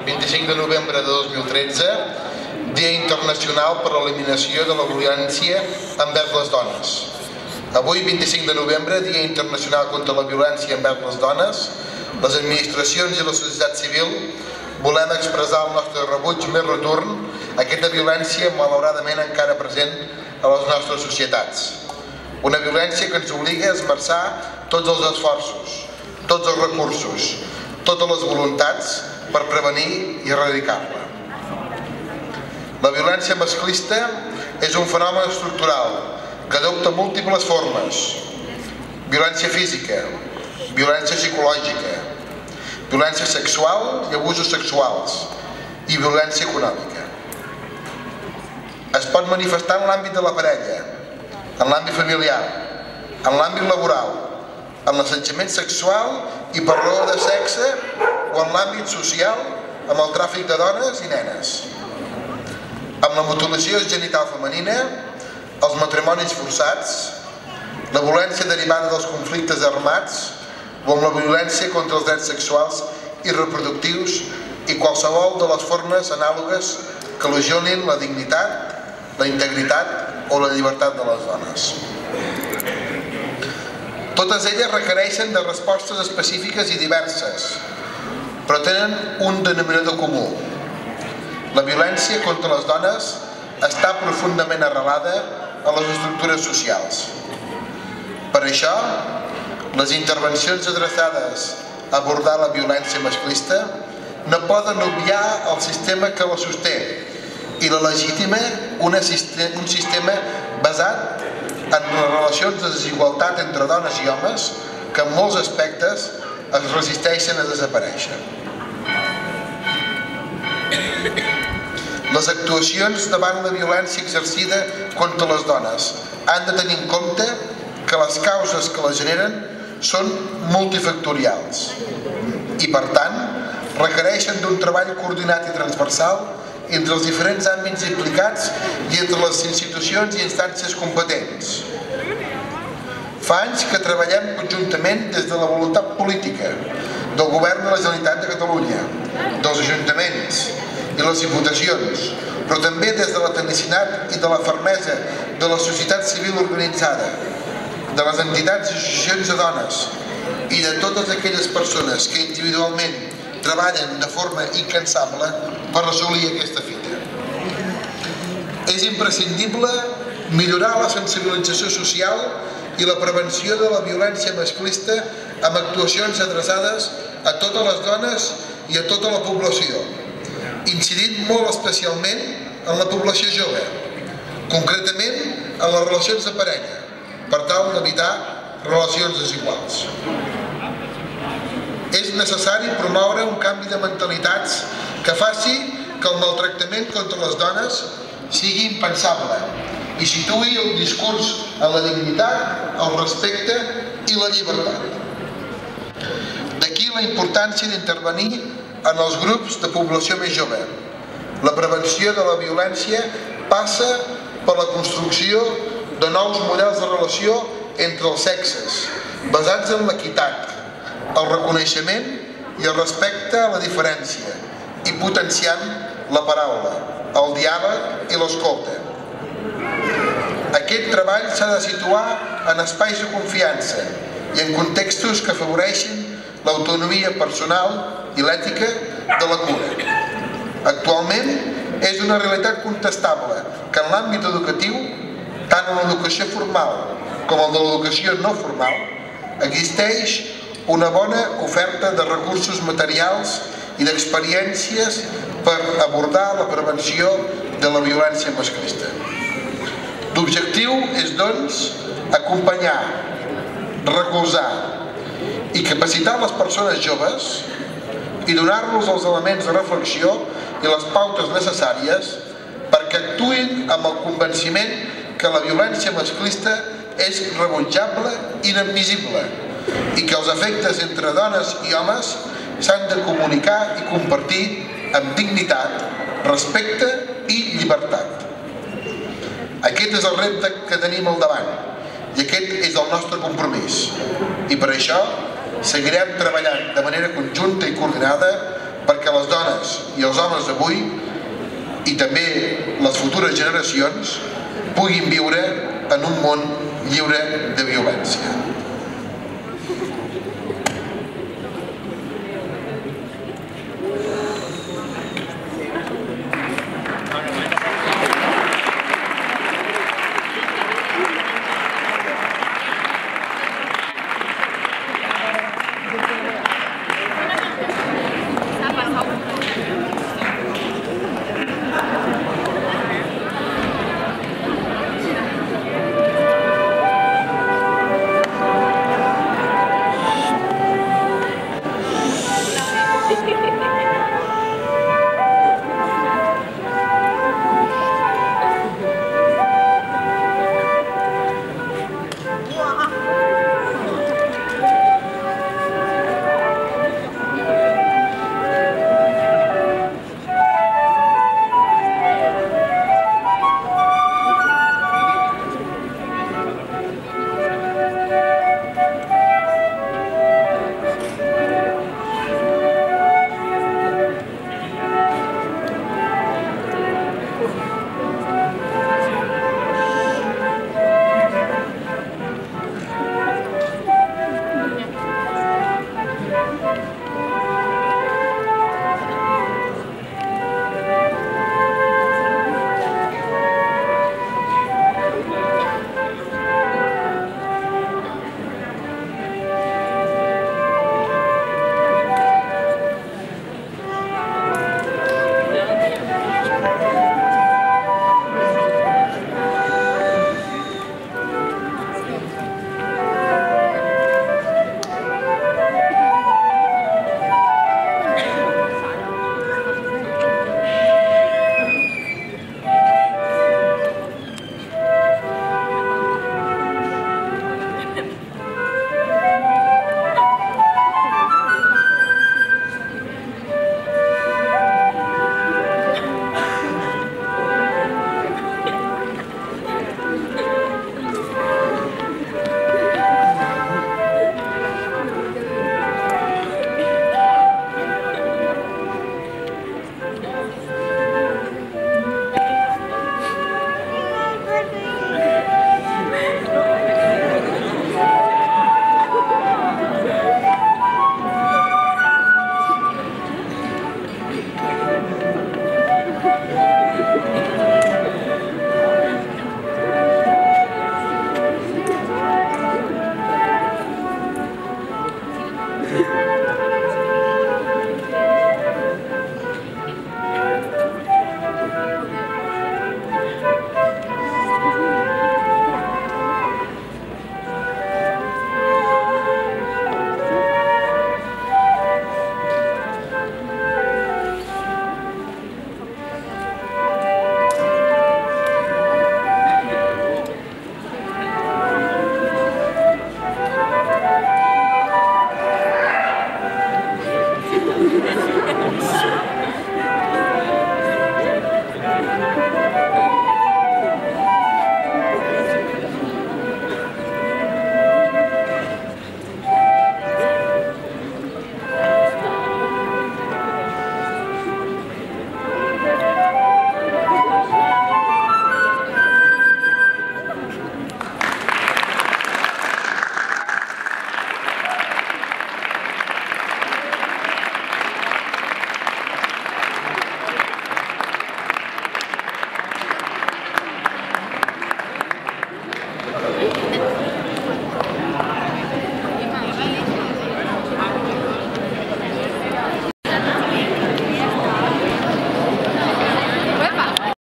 25 de novembre de 2013, Dia Internacional per a l'Eliminació de la Violència envers les Dones. Avui, 25 de novembre, Dia Internacional contra la Violència envers les Dones, les administracions i la societat civil volem expressar el nostre rebuig més rotund a aquesta violència malauradament encara present a les nostres societats. Una violència que ens obliga a esmerçar tots els esforços, tots els recursos, totes les voluntats per prevenir i erradicar-la. La violència masclista és un fenomen estructural que adopta múltiples formes: violència física, violència psicològica, violència sexual i abusos sexuals i violència econòmica. Es pot manifestar en l'àmbit de la parella, en l'àmbit familiar, en l'àmbit laboral, en l'assetjament sexual i per raó de sexe o en l'àmbit social amb el tràfic de dones i nenes, amb la mutilació genital femenina, els matrimonis forçats, la violència derivada dels conflictes armats o amb la violència contra els drets sexuals i reproductius i qualsevol de les formes anàlogues que lesionin la dignitat, la integritat o la llibertat de les dones. Totes elles requereixen de respostes específiques i diverses, però tenen un denominador comú. La violència contra les dones està profundament arrelada a les estructures socials. Per això, les intervencions adreçades a abordar la violència masclista no poden obviar el sistema que la sosté i la legitima un sistema basat en les relacions de desigualtat entre dones i homes que en molts aspectes es resisteixen a desaparèixer. Les actuacions davant la violència exercida contra les dones han de tenir en compte que les causes que la generen són multifactorials i, per tant, requereixen d'un treball coordinat i transversal entre els diferents àmbits implicats i entre les institucions i instàncies competents. Fa anys que treballem conjuntament des de la voluntat política del Govern de la Generalitat de Catalunya, dels ajuntaments i les diputacions, però també des de la tenicitat i de la fermesa de la societat civil organitzada, de les entitats i associacions de dones i de totes aquelles persones que individualment treballen de forma incansable per assolir aquesta fita. És imprescindible millorar la sensibilització social i la prevenció de la violència masclista amb actuacions adreçades a totes les dones i a tota la població, incidint molt especialment en la població jove, concretament en les relacions de parella, per tal d'evitar relacions desiguals. És necessari promoure un canvi de mentalitats que faci que el maltractament contra les dones sigui impensable i situï el discurs en la dignitat, el respecte i la llibertat. D'aquí la importància d'intervenir en els grups de població més jove. La prevenció de la violència passa per la construcció de nous models de relació entre els sexes, basats en l'equitat, el reconeixement i el respecte a la diferència i potenciant la paraula, el diàleg i l'escolta. Aquest treball s'ha de situar en espais de confiança i en contextos que afavoreixin l'autonomia personal i l'ètica de la cura. Actualment és una realitat contestable que en l'àmbit educatiu, tant en l'educació formal com en l'educació no formal, existeix una bona oferta de recursos materials i d'experiències per abordar la prevenció de la violència masclista. L'objectiu és, doncs, acompanyar, recolzar i capacitar les persones joves i donar-los els elements de reflexió i les pautes necessàries perquè actuïn amb el convenciment que la violència masclista és rebutjable i inadmissible i que els efectes entre dones i homes s'han de comunicar i compartir amb dignitat, respecte i llibertat. Aquest és el repte que tenim al davant i aquest és el nostre compromís. I per això seguirem treballant de manera conjunta i coordinada perquè les dones i els homes d'avui i també les futures generacions puguin viure en un món lliure de violència.